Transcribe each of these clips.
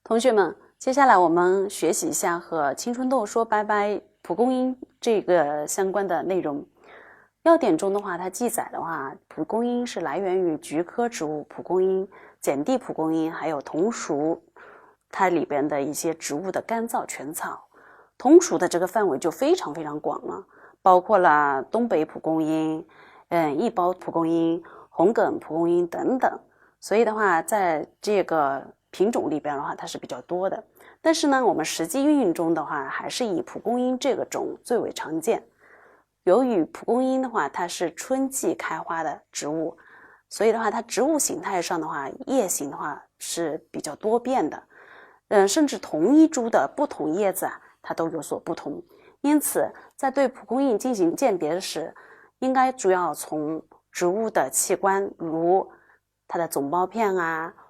同学们，接下来我们学习一下和青春痘说拜拜蒲公英这个相关的内容。要点中的话，它记载的话，蒲公英是来源于菊科植物蒲公英、碱地蒲公英，还有桐属它里边的一些植物的干燥全草。桐属的这个范围就非常非常广了，包括了东北蒲公英、一包蒲公英、红梗蒲公英等等。所以的话，在这个品种里边的话，它是比较多的。但是呢，我们实际运用中的话，还是以蒲公英这个种最为常见。由于蒲公英的话，它是春季开花的植物，所以的话，它植物形态上的话，叶形的话是比较多变的。甚至同一株的不同叶子它都有所不同。因此，在对蒲公英进行鉴别时，应该主要从植物的器官，如它的总苞片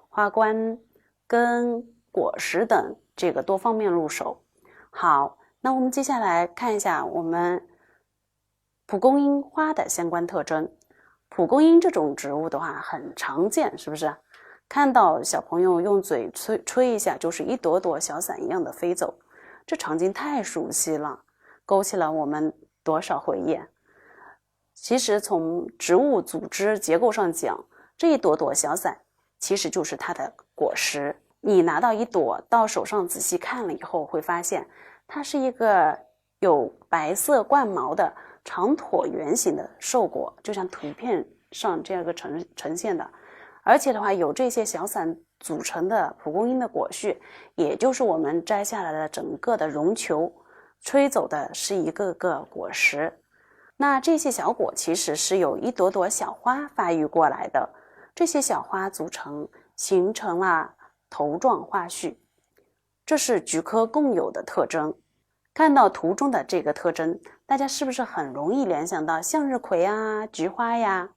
花冠、根、果实等这个多方面入手。好，那我们接下来看一下我们蒲公英花的相关特征。蒲公英这种植物的话很常见，是不是？看到小朋友用嘴吹一下，就是一朵朵小伞一样的飞走，这场景太熟悉了，勾起了我们多少回忆。其实从植物组织结构上讲，这一朵朵小伞其实就是它的果实。你拿到一朵到手上仔细看了以后，会发现它是一个有白色冠毛的长椭圆形的瘦果，就像图片上这样一个呈现的。而且的话，有这些小伞组成的蒲公英的果序，也就是我们摘下来的整个的绒球，吹走的是一个个果实。那这些小果其实是由一朵朵小花发育过来的，这些小花组成形成了头状花序，这是菊科共有的特征。看到图中的这个特征，大家是不是很容易联想到向日葵菊花呀？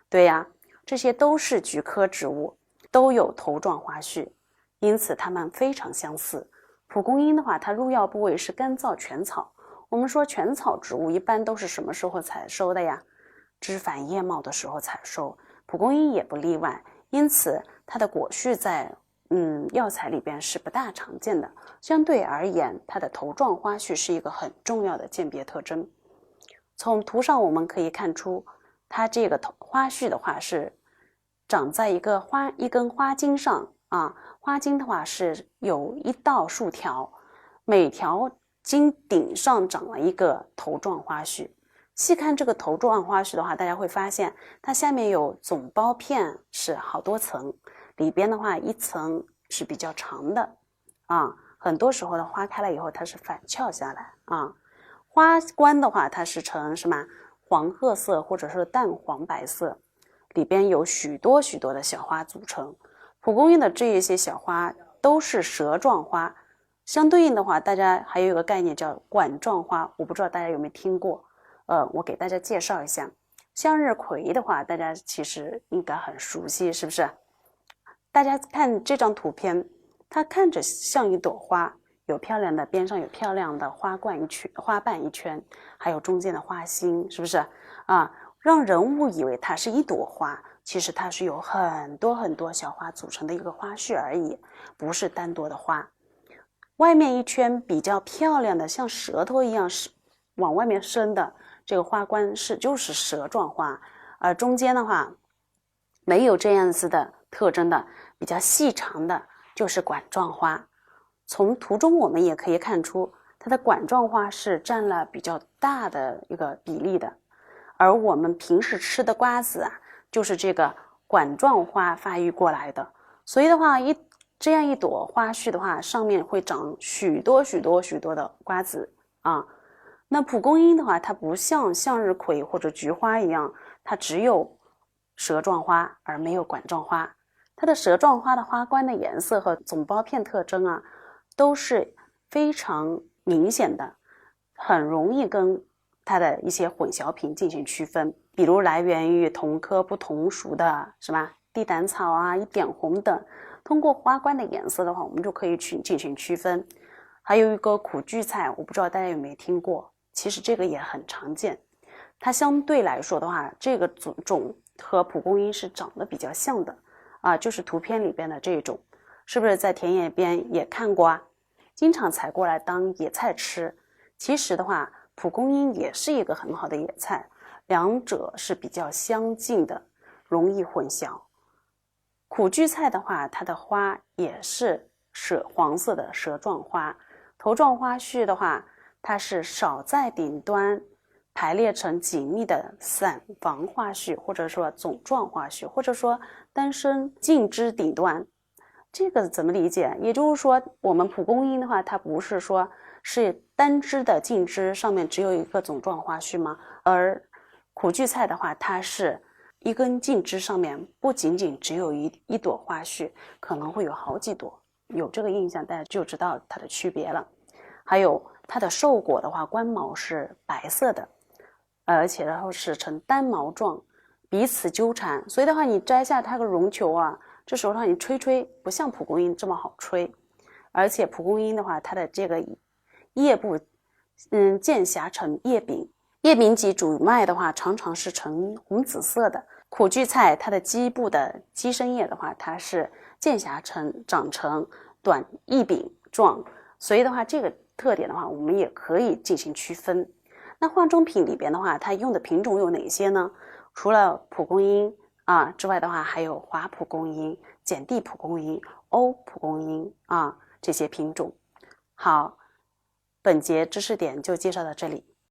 对呀，这些都是菊科植物，都有头状花序，因此它们非常相似。蒲公英的话，它入药部位是干燥全草。我们说全草植物一般都是什么时候采收的呀？枝繁叶茂的时候采收，蒲公英也不例外。因此它的果序在药材里边是不大常见的。相对而言，它的头状花序是一个很重要的鉴别特征。从图上我们可以看出，它这个花序的话是长在一根花茎上花茎的话是有一到数条，每条茎顶上长了一个头状花序。细看这个头状花序的话，大家会发现它下面有总苞片，是好多层，里边的话一层是比较长的很多时候的花开了以后它是反翘下来花冠的话它是呈什么黄褐色或者是淡黄白色，里边有许多许多的小花组成。蒲公英的这一些小花都是舌状花，相对应的话大家还有一个概念叫管状花，我不知道大家有没有听过，我给大家介绍一下。向日葵的话大家其实应该很熟悉，是不是？大家看这张图片，它看着像一朵花，有漂亮的边上有漂亮的花瓣一圈，还有中间的花心，是不是让人误以为它是一朵花，其实它是有很多很多小花组成的一个花序而已，不是单独的花。外面一圈比较漂亮的像舌头一样往外面伸的这个花冠就是舌状花，而中间的话没有这样子的特征的比较细长的就是管状花。从图中我们也可以看出，它的管状花是占了比较大的一个比例的，而我们平时吃的瓜子就是这个管状花发育过来的。所以的话，这样一朵花序的话，上面会长许多许多许多的瓜子那蒲公英的话，它不像向日葵或者菊花一样，它只有舌状花而没有管状花。它的舌状花的花冠的颜色和总苞片特征都是非常明显的，很容易跟它的一些混淆品进行区分。比如来源于同科不同属的什么地胆草一点红等，通过花冠的颜色的话，我们就可以去进行区分。还有一个苦苣菜，我不知道大家有没有听过，其实这个也很常见。它相对来说的话，这个种和蒲公英是长得比较像的就是图片里边的这种。是不是在田野边也看过啊？经常采过来当野菜吃。其实的话，蒲公英也是一个很好的野菜，两者是比较相近的，容易混淆。苦苣菜的话，它的花也是黄色的舌状花，头状花序的话，它是少在顶端排列成紧密的散房花序，或者说总状花序，或者说单生茎枝顶端。这个怎么理解？也就是说，我们蒲公英的话，它不是说是单枝的茎枝上面只有一个总状花序吗？而苦苣菜的话，它是一根茎枝上面不仅仅只有一朵花序，可能会有好几朵。有这个印象，大家就知道它的区别了。还有它的瘦果的话，冠毛是白色的，而且然后是呈单毛状，彼此纠缠。所以的话，你摘下它个绒球啊，这时候让你吹，不像蒲公英这么好吹。而且蒲公英的话，它的这个叶部，间狭成叶柄，叶柄及主脉的话，常常是呈红紫色的。苦苣菜它的基部的基生叶的话，它是间狭长成短叶柄状，所以的话，这个特点的话，我们也可以进行区分。那化妆品里边的话，它用的品种有哪些呢？除了蒲公英之外的话，还有华蒲公英、碱地蒲公英、欧蒲公英这些品种。好，本节知识点就介绍到这里。